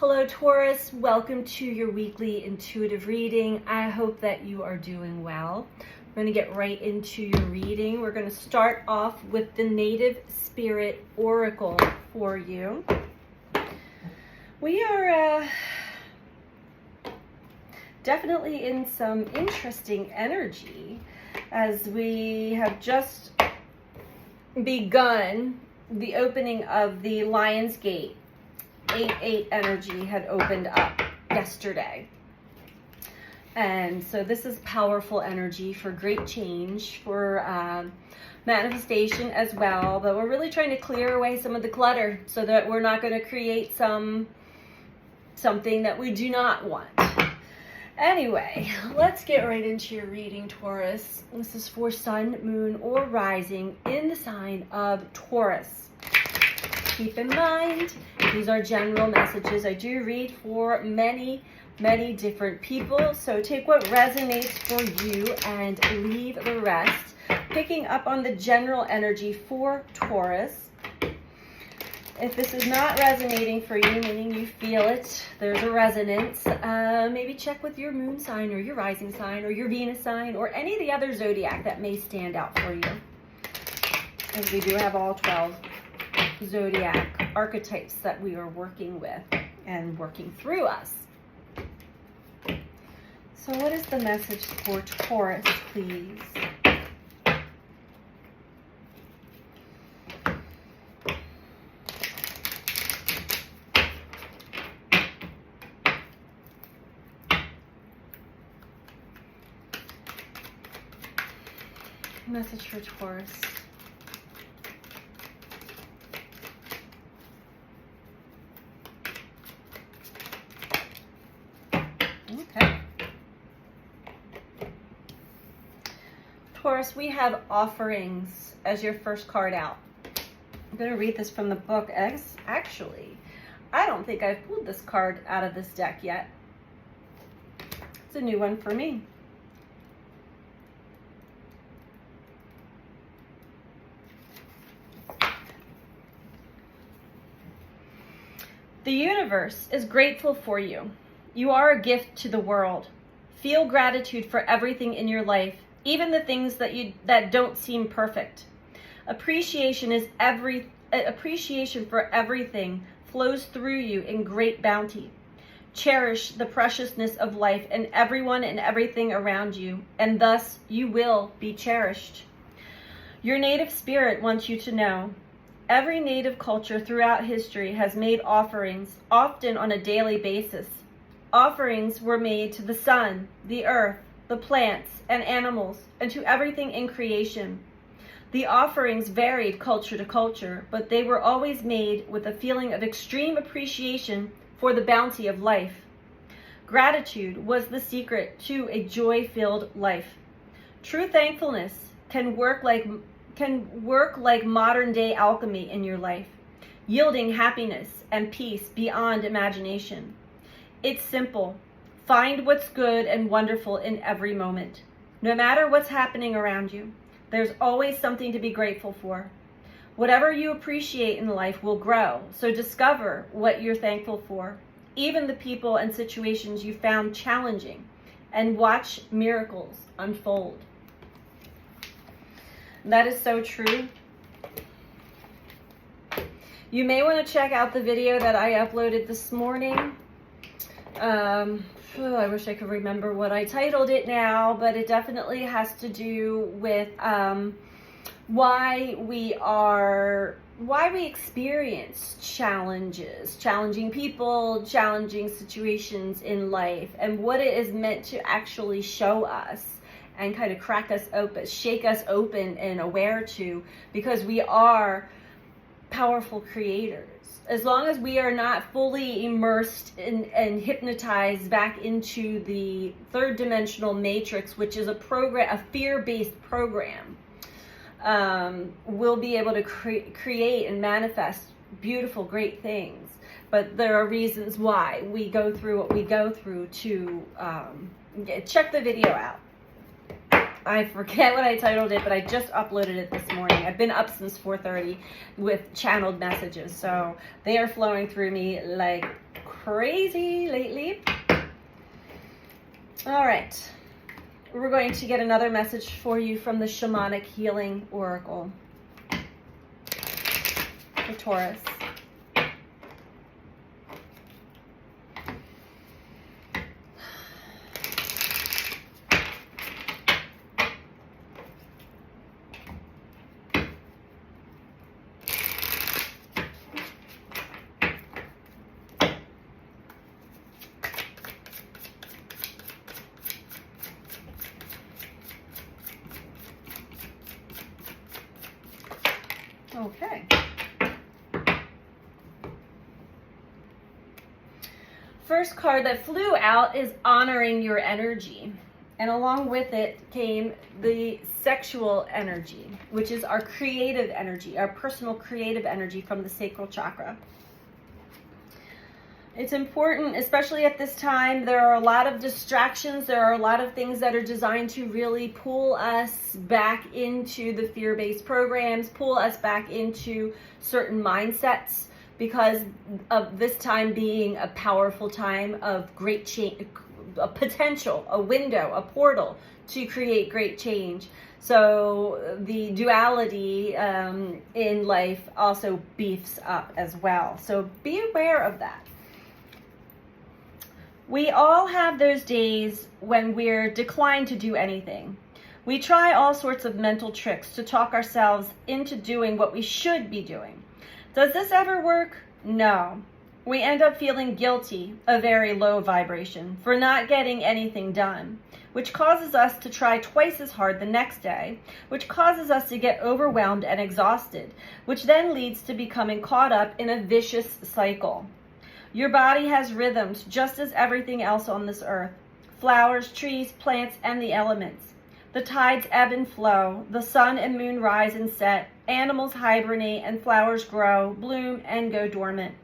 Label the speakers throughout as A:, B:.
A: Hello Taurus, welcome to your weekly intuitive reading. I hope that you are doing well. We're going to get right into your reading. We're going to start off with the Native Spirit Oracle for you. We are definitely in some interesting energy as we have just begun the opening of the Lion's Gate. 8-8 energy had opened up yesterday. And so this is powerful energy for great change, for manifestation as well. But we're really trying to clear away some of the clutter so that we're not going to create something that we do not want. Anyway, let's get right into your reading, Taurus. This is for Sun, Moon, or Rising in the sign of Taurus. Keep in mind, these are general messages. I do read for many different people, so take what resonates for you and leave the rest. Picking up on the general energy for Taurus. If this is not resonating for you, meaning you feel it, there's a resonance, maybe check with your moon sign or your rising sign or your Venus sign or any of the other zodiac that may stand out for you. As we do have all 12 zodiac archetypes that we are working with and working through us. So what is the message for Taurus, please? Message for Taurus. Okay. Taurus, we have offerings as your first card out. I'm going to read this from the book. Actually, I don't think I've pulled this card out of this deck yet. It's a new one for me. The universe is grateful for you. You are a gift to the world. Feel gratitude for everything in your life, even the things that don't seem perfect. Appreciation for everything flows through you in great bounty. Cherish the preciousness of life and everyone and everything around you, and thus you will be cherished. Your native spirit wants you to know. Every native culture throughout history has made offerings, often on a daily basis. Offerings were made to the sun, the earth, the plants, and animals, and to everything in creation. The offerings varied culture to culture, but they were always made with a feeling of extreme appreciation for the bounty of life. Gratitude was the secret to a joy-filled life. True thankfulness can work like modern-day alchemy in your life, yielding happiness and peace beyond imagination. It's simple. Find what's good and wonderful in every moment. No matter what's happening around you, there's always something to be grateful for. Whatever you appreciate in life will grow, so discover what you're thankful for, even the people and situations you found challenging, and watch miracles unfold. That is so true. You may want to check out the video that I uploaded this morning. I wish I could remember what I titled it now, but it definitely has to do with why we experience challenges, challenging people, challenging situations in life, and what it is meant to actually show us and kind of crack us open, shake us open and aware to, because we are powerful creators. As long as we are not fully immersed and hypnotized back into the third dimensional matrix, which is a fear-based program, we'll be able to create and manifest beautiful, great things. But there are reasons why we go through what we go through to check the video out. I forget what I titled it, but I just uploaded it this morning. I've been up since 4:30 with channeled messages, so they are flowing through me like crazy lately. All right. We're going to get another message for you from the Shamanic Healing Oracle for Taurus. Okay. First card that flew out is honoring your energy. And along with it came the sexual energy, which is our creative energy, our personal creative energy from the sacral chakra. It's important, especially at this time, there are a lot of distractions. There are a lot of things that are designed to really pull us back into the fear-based programs, pull us back into certain mindsets, because of this time being a powerful time of great change, a potential, a window, a portal to create great change. So the duality in life also beefs up as well. So be aware of that. We all have those days when we're declined to do anything. We try all sorts of mental tricks to talk ourselves into doing what we should be doing. Does this ever work? No. We end up feeling guilty, a very low vibration, for not getting anything done, which causes us to try twice as hard the next day, which causes us to get overwhelmed and exhausted, which then leads to becoming caught up in a vicious cycle. Your body has rhythms just as everything else on this earth. Flowers, trees, plants, and the elements. The tides ebb and flow. The sun and moon rise and set. Animals hibernate and flowers grow, bloom, and go dormant.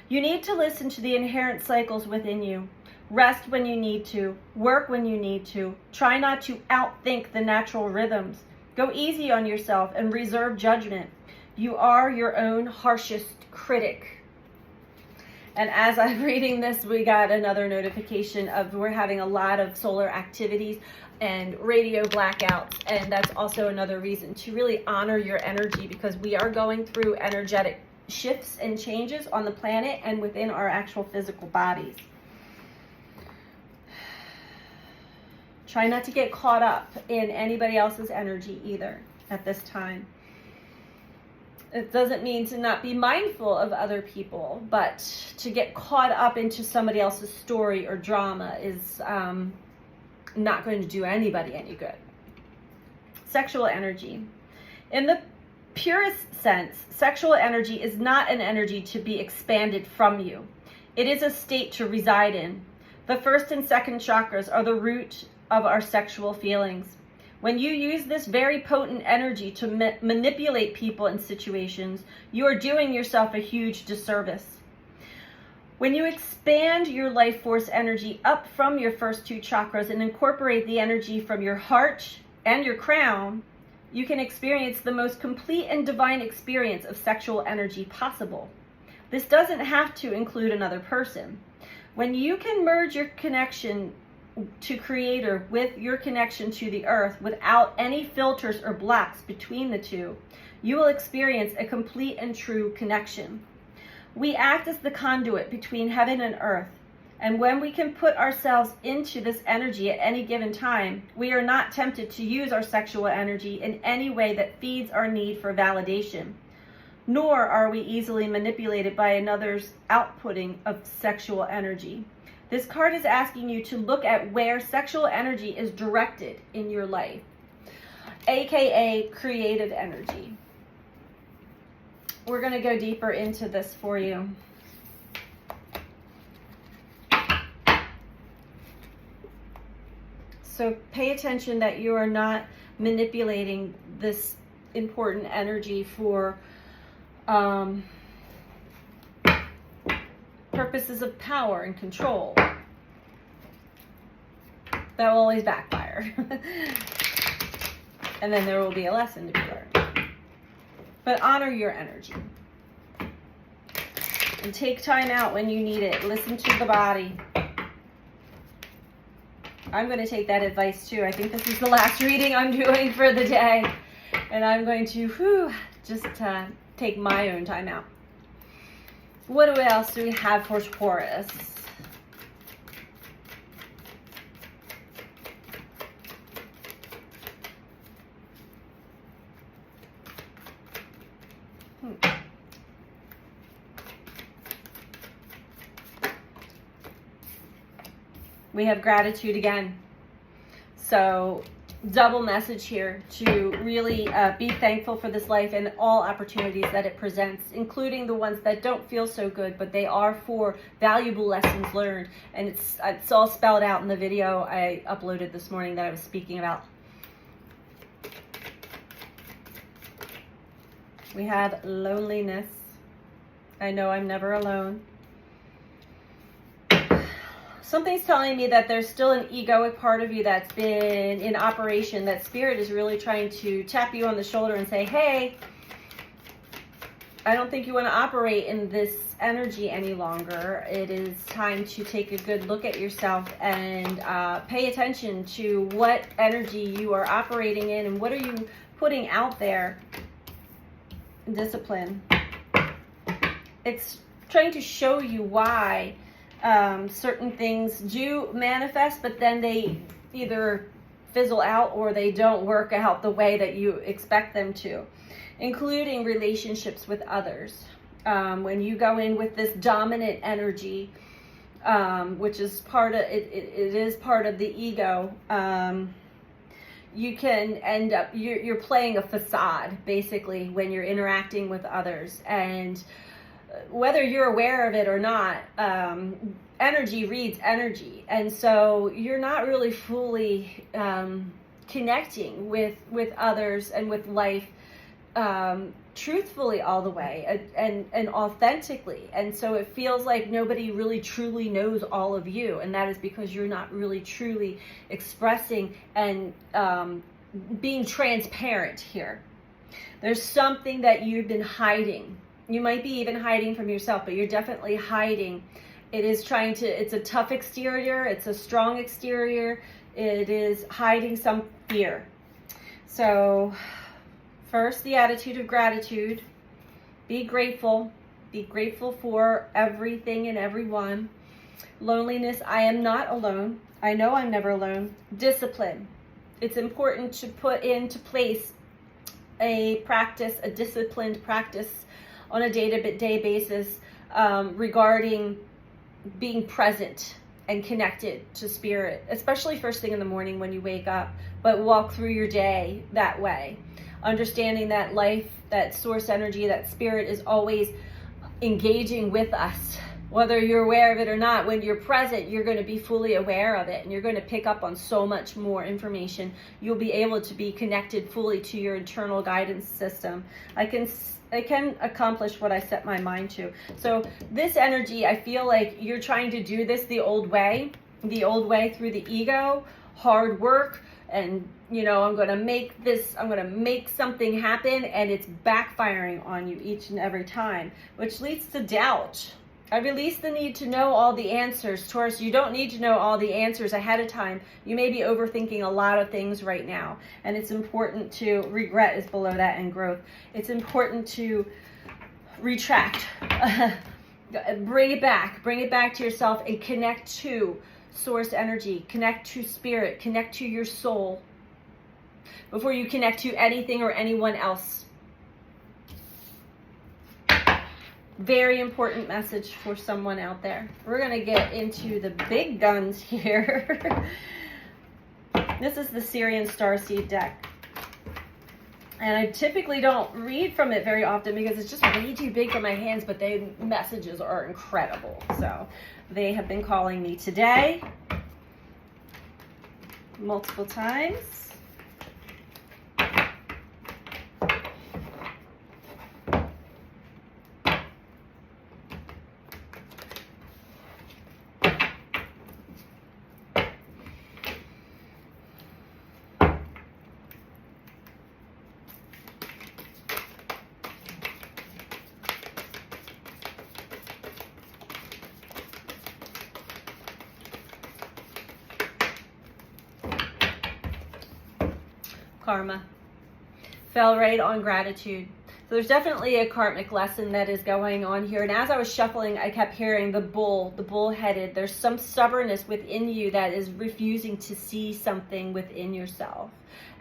A: You need to listen to the inherent cycles within you. Rest when you need to. Work when you need to. Try not to outthink the natural rhythms. Go easy on yourself and reserve judgment. You are your own harshest critic. And as I'm reading this, we got another notification of we're having a lot of solar activities and radio blackouts. And that's also another reason to really honor your energy, because we are going through energetic shifts and changes on the planet and within our actual physical bodies. Try not to get caught up in anybody else's energy either at this time. It doesn't mean to not be mindful of other people, but to get caught up into somebody else's story or drama is not going to do anybody any good. Sexual energy. In the purest sense, sexual energy is not an energy to be expanded from you. It is a state to reside in. The first and second chakras are the root of our sexual feelings. When you use this very potent energy to manipulate people and situations, you are doing yourself a huge disservice. When you expand your life force energy up from your first two chakras and incorporate the energy from your heart and your crown, you can experience the most complete and divine experience of sexual energy possible. This doesn't have to include another person. When you can merge your connection to Creator with your connection to the earth without any filters or blocks between the two, you will experience a complete and true connection. We act as the conduit between heaven and earth, and when we can put ourselves into this energy at any given time, we are not tempted to use our sexual energy in any way that feeds our need for validation, nor are we easily manipulated by another's outputting of sexual energy. This card is asking you to look at where sexual energy is directed in your life, aka creative energy. We're going to go deeper into this for you. So pay attention that you are not manipulating this important energy for purposes of power and control. That will always backfire. And then there will be a lesson to be learned. But honor your energy. And take time out when you need it. Listen to the body. I'm going to take that advice too. I think this is the last reading I'm doing for the day. And I'm going to just take my own time out. What else do we have for Taurus? We have gratitude again. So double message here to really be thankful for this life and all opportunities that it presents, including the ones that don't feel so good, but they are for valuable lessons learned. And it's all spelled out in the video I uploaded this morning that I was speaking about. We have loneliness. I know I'm never alone. Something's telling me that there's still an egoic part of you that's been in operation, that spirit is really trying to tap you on the shoulder and say, hey, I don't think you want to operate in this energy any longer. It is time to take a good look at yourself and pay attention to what energy you are operating in and what are you putting out there. Discipline. It's trying to show you why certain things do manifest, but then they either fizzle out or they don't work out the way that you expect them to, including relationships with others. When you go in with this dominant energy, which is part of it is part of the ego, you can end up, you're playing a facade basically when you're interacting with others. And whether you're aware of it or not, energy reads energy. And so you're not really fully connecting with others and with life truthfully all the way and authentically. And so it feels like nobody really truly knows all of you. And that is because you're not really truly expressing and being transparent here. There's something that you've been hiding. You might be even hiding from yourself, but you're definitely hiding. It is trying to, it's a tough exterior. It's a strong exterior. It is hiding some fear. So first, the attitude of gratitude. Be grateful. Be grateful for everything and everyone. Loneliness. I am not alone. I know I'm never alone. Discipline. It's important to put into place a practice, a disciplined practice on a day-to-day basis regarding being present and connected to spirit, especially first thing in the morning when you wake up, but walk through your day that way. Understanding that life, that source energy, that spirit is always engaging with us. Whether you're aware of it or not, when you're present, you're going to be fully aware of it and you're going to pick up on so much more information. You'll be able to be connected fully to your internal guidance system. I can accomplish what I set my mind to. So this energy, I feel like you're trying to do this the old way through the ego, hard work, and I'm going to make something happen, and it's backfiring on you each and every time, which leads to doubt. I release the need to know all the answers. Taurus, you don't need to know all the answers ahead of time. You may be overthinking a lot of things right now. And it's important to, regret is below that, and growth. It's important to retract. Bring it back to yourself and connect to source energy. Connect to spirit. Connect to your soul before you connect to anything or anyone else. Very important message for someone out there. We're going to get into the big guns here. This is the Syrian Starseed deck. And I typically don't read from it very often because it's just way too big for my hands, but the messages are incredible. So they have been calling me today multiple times. karma. Fell right on gratitude. So there's definitely a karmic lesson that is going on here. And as I was shuffling, I kept hearing the bull-headed. There's some stubbornness within you that is refusing to see something within yourself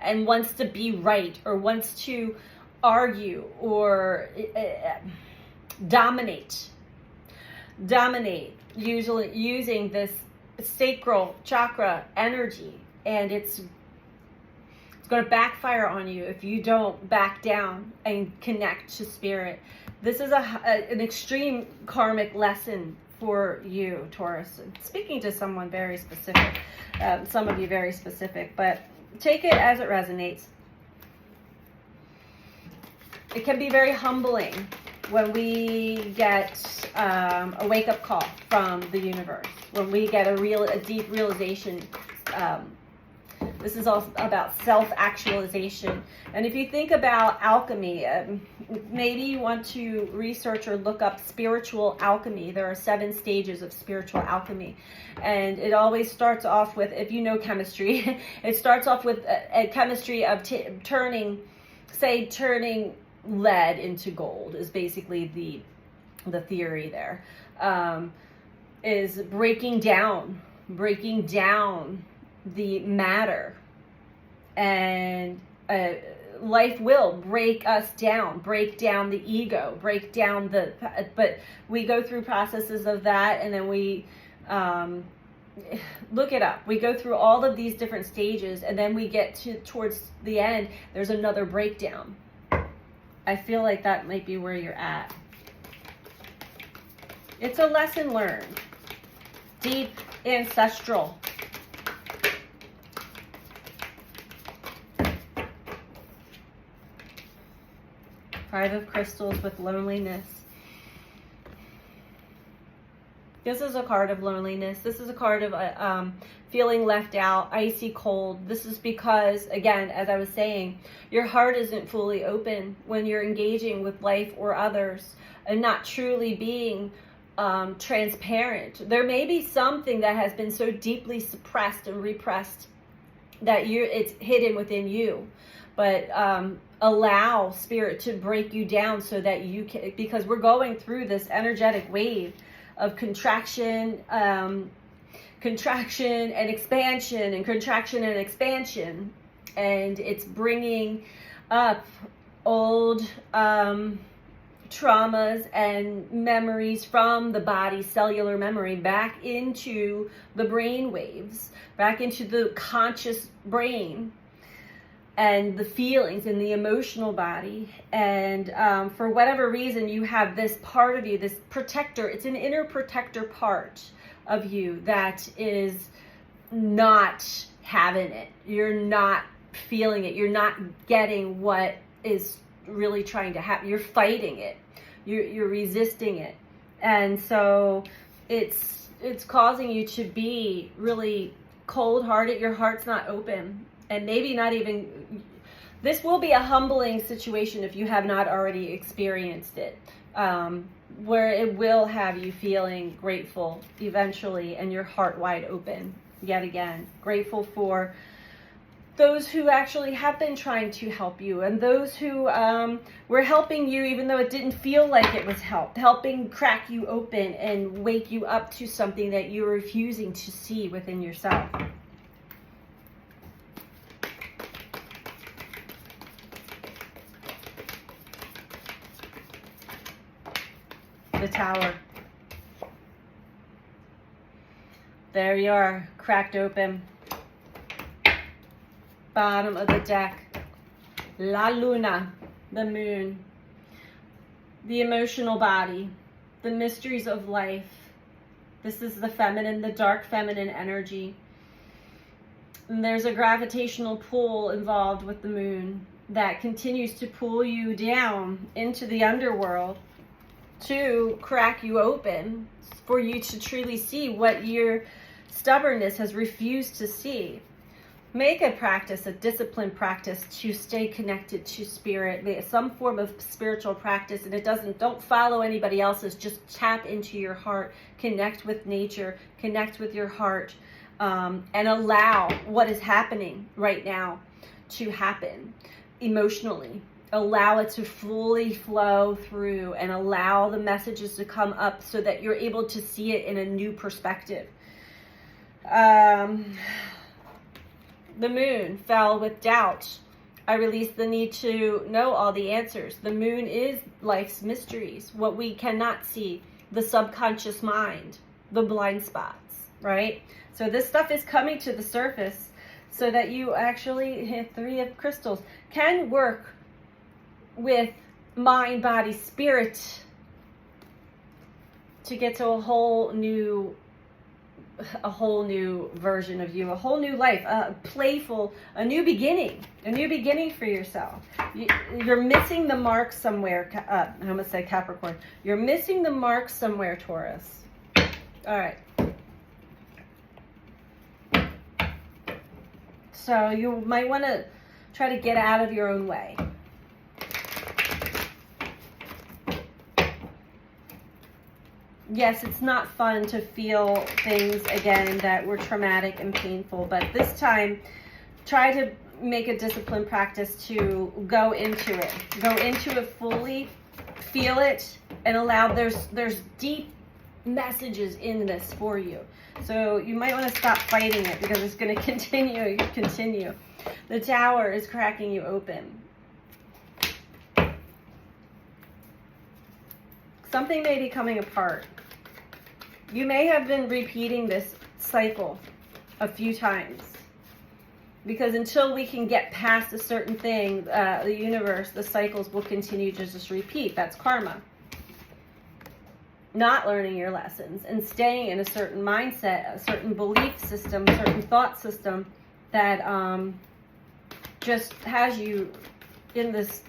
A: and wants to be right, or wants to argue, or dominate, usually using this sacral chakra energy. And it's going to backfire on you if you don't back down and connect to spirit. This is an extreme karmic lesson for you, Taurus. Speaking to someone very specific, some of you very specific, but take it as it resonates. It can be very humbling when we get a wake-up call from the universe, when we get a deep realization. This is all about self-actualization. And if you think about alchemy, maybe you want to research or look up spiritual alchemy. There are 7 stages of spiritual alchemy. And it always starts off with, if you know chemistry, it starts off with a chemistry of turning lead into gold is basically the theory there. Is breaking down the matter, and life will break us down, break down the ego, break down but we go through processes of that, and then we look it up. We go through all of these different stages, and then we get towards the end, there's another breakdown. I feel like that might be where you're at. It's a lesson learned. Deep, ancestral. Five of Crystals with loneliness. This is a card of loneliness. This is a card of feeling left out, icy cold. This is because, again, as I was saying, your heart isn't fully open when you're engaging with life or others and not truly being transparent. There may be something that has been so deeply suppressed and repressed that it's hidden within you. But allow spirit to break you down so that you can, because we're going through this energetic wave of contraction and expansion, and contraction and expansion, and it's bringing up old traumas and memories from the body, cellular memory, back into the brain waves, back into the conscious brain, and the feelings in the emotional body. And for whatever reason, you have this part of you, this protector. It's an inner protector part of you that is not having it. You're not feeling it. You're not getting what is really trying to happen. You're fighting it. You're resisting it. And so it's causing you to be really cold-hearted. Your heart's not open. And maybe not even, this will be a humbling situation if you have not already experienced it, where it will have you feeling grateful eventually, and your heart wide open yet again. Grateful for those who actually have been trying to help you, and those who were helping you even though it didn't feel like it was helping crack you open and wake you up to something that you're refusing to see within yourself. The Tower. There you are, cracked open. Bottom of the deck. La Luna, the moon. The emotional body. The mysteries of life. This is the feminine, the dark feminine energy. And there's a gravitational pull involved with the moon that continues to pull you down into the underworld, to crack you open for you to truly see what your stubbornness has refused to see. Make a practice, a disciplined practice, to stay connected to spirit, some form of spiritual practice. And don't follow anybody else's, just tap into your heart, connect with nature, connect with your heart, and allow what is happening right now to happen emotionally. Allow it to fully flow through and allow the messages to come up so that you're able to see it in a new perspective. The moon fell with doubt. I released the need to know all the answers. The moon is life's mysteries, what we cannot see, the subconscious mind, the blind spots, right? So this stuff is coming to the surface so that you actually, Three of Crystals, can work with mind, body, spirit to get to a whole new version of you, a whole new life, playful, a new beginning for yourself. You're missing the mark somewhere. I'm going to say Capricorn. You're missing the mark somewhere, Taurus. All right. So you might want to try to get out of your own way. Yes, it's not fun to feel things again that were traumatic and painful, but this time try to make a disciplined practice to go into it. Go into it fully, feel it, and allow there's deep messages in this for you. So you might want to stop fighting it because it's going to continue. The Tower is cracking you open. Something may be coming apart. You may have been repeating this cycle a few times because until we can get past a certain thing, the universe, the cycles will continue to just repeat. That's karma. Not learning your lessons and staying in a certain mindset, a certain belief system, a certain thought system that just has you in this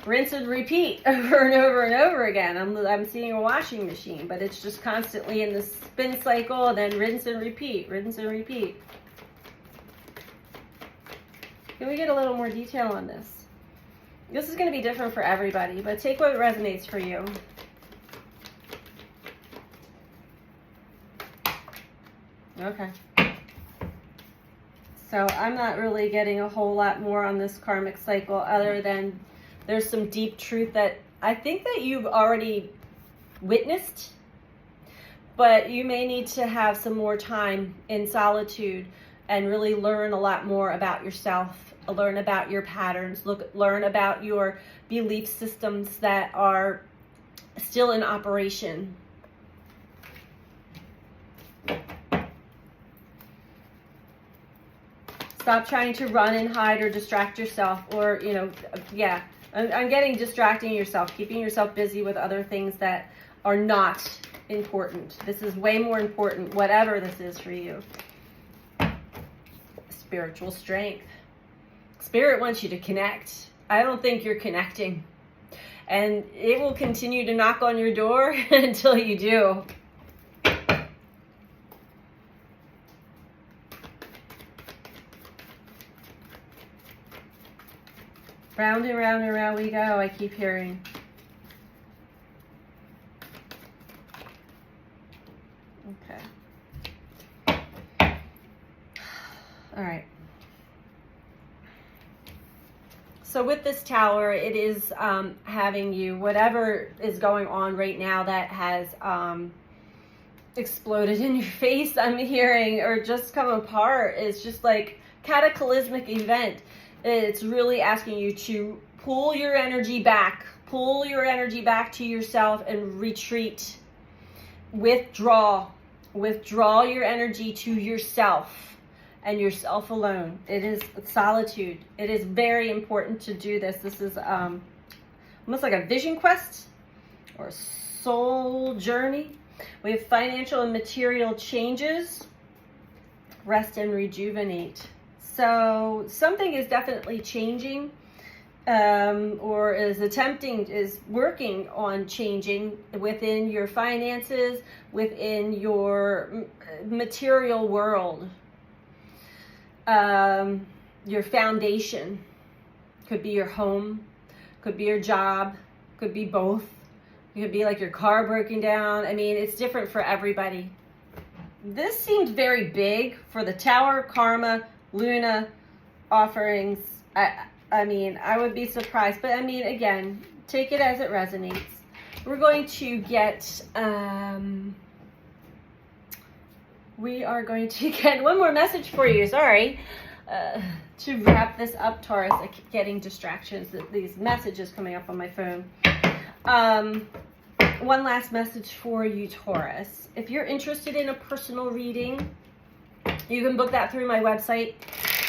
A: rinse and repeat over and over and over again. I'm seeing a washing machine, but it's just constantly in this spin cycle and then rinse and repeat, rinse and repeat. Can we get a little more detail on this? This is going to be different for everybody, but take what resonates for you. Okay. So I'm not really getting a whole lot more on this karmic cycle other than there's some deep truth that I think that you've already witnessed, but you may need to have some more time in solitude and really learn a lot more about yourself, learn about your patterns, learn about your belief systems that are still in operation. Stop trying to run and hide or distract yourself or, yeah. I'm getting distracting yourself, keeping yourself busy with other things that are not important. This is way more important, whatever this is for you. Spiritual strength. Spirit wants you to connect. I don't think you're connecting. And it will continue to knock on your door until you do. Round and round and round we go, I keep hearing. Okay. All right. So with this Tower, it is having you, whatever is going on right now that has exploded in your face, I'm hearing, or just come apart, is just like cataclysmic event. It's really asking you to pull your energy back to yourself and retreat. Withdraw your energy to yourself and yourself alone. It is solitude. It is very important to do this. This is almost like a vision quest or a soul journey. We have financial and material changes, rest and rejuvenate. So something is definitely changing, or is working on changing within your finances, within your material world. Your foundation could be your home, could be your job, could be both. It could be like your car broken down. I mean, it's different for everybody. This seems very big for the Tower, Karma, Luna, offerings. I mean, I would be surprised, but I mean, again, take it as it resonates. We're going to get, we are going to get one more message for you. Sorry. To wrap this up, Taurus, I keep getting distractions, these messages coming up on my phone. One last message for you, Taurus. If you're interested in a personal reading, you can book that through my website.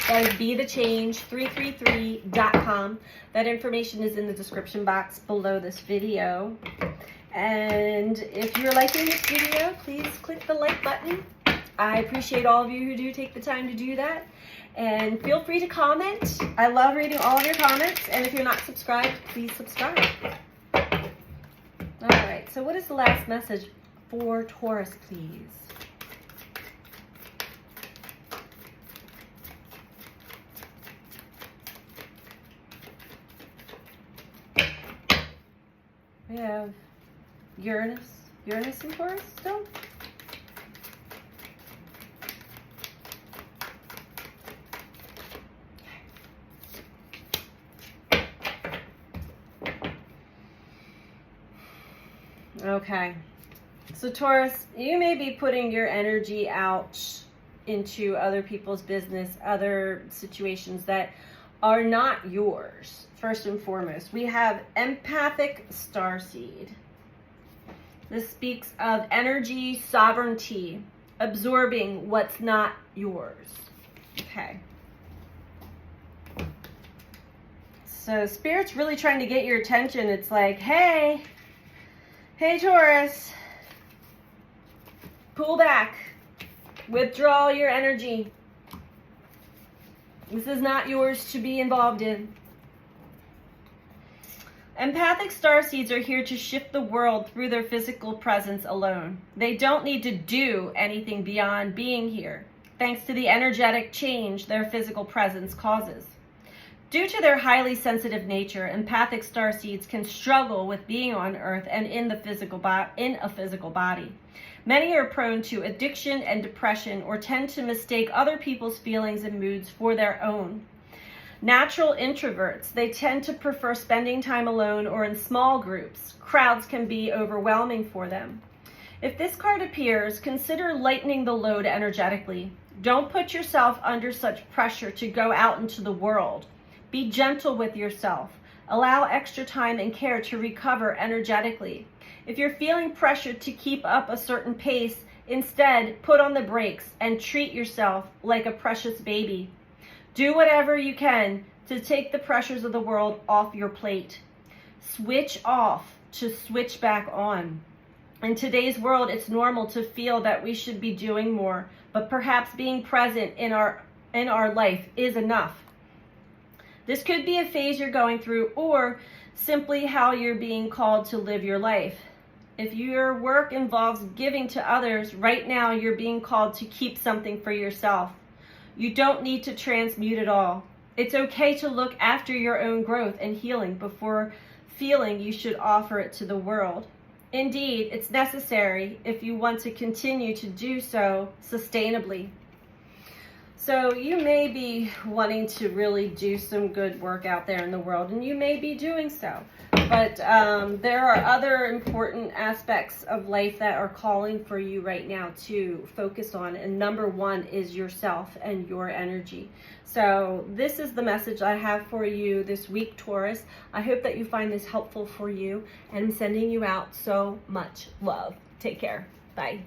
A: That is BeTheChange333.com. That information is in the description box below this video. And if you're liking this video, please click the like button. I appreciate all of you who do take the time to do that. And feel free to comment. I love reading all of your comments. And if you're not subscribed, please subscribe. All right, so what is the last message for Taurus, please? We have Uranus in Taurus still? Okay, so Taurus, you may be putting your energy out into other people's business, other situations that are not yours. First and foremost, we have empathic starseed. This speaks of energy sovereignty, absorbing what's not yours. Okay. So Spirit's really trying to get your attention. It's like, hey Taurus, pull back, withdraw your energy. This is not yours to be involved in. Empathic starseeds are here to shift the world through their physical presence alone. They don't need to do anything beyond being here, thanks to the energetic change their physical presence causes. Due to their highly sensitive nature, empathic starseeds can struggle with being on Earth and in a physical body. Many are prone to addiction and depression, or tend to mistake other people's feelings and moods for their own. Natural introverts, they tend to prefer spending time alone or in small groups. Crowds can be overwhelming for them. If this card appears, consider lightening the load energetically. Don't put yourself under such pressure to go out into the world. Be gentle with yourself. Allow extra time and care to recover energetically. If you're feeling pressured to keep up a certain pace, instead put on the brakes and treat yourself like a precious baby. Do whatever you can to take the pressures of the world off your plate. Switch off to switch back on. In today's world, it's normal to feel that we should be doing more, but perhaps being present in our life is enough. This could be a phase you're going through, or simply how you're being called to live your life. If your work involves giving to others, right now you're being called to keep something for yourself. You don't need to transmute it all. It's okay to look after your own growth and healing before feeling you should offer it to the world. Indeed, it's necessary if you want to continue to do so sustainably. So you may be wanting to really do some good work out there in the world, and you may be doing so. But there are other important aspects of life that are calling for you right now to focus on. And number one is yourself and your energy. So this is the message I have for you this week, Taurus. I hope that you find this helpful for you. And I'm sending you out so much love. Take care. Bye.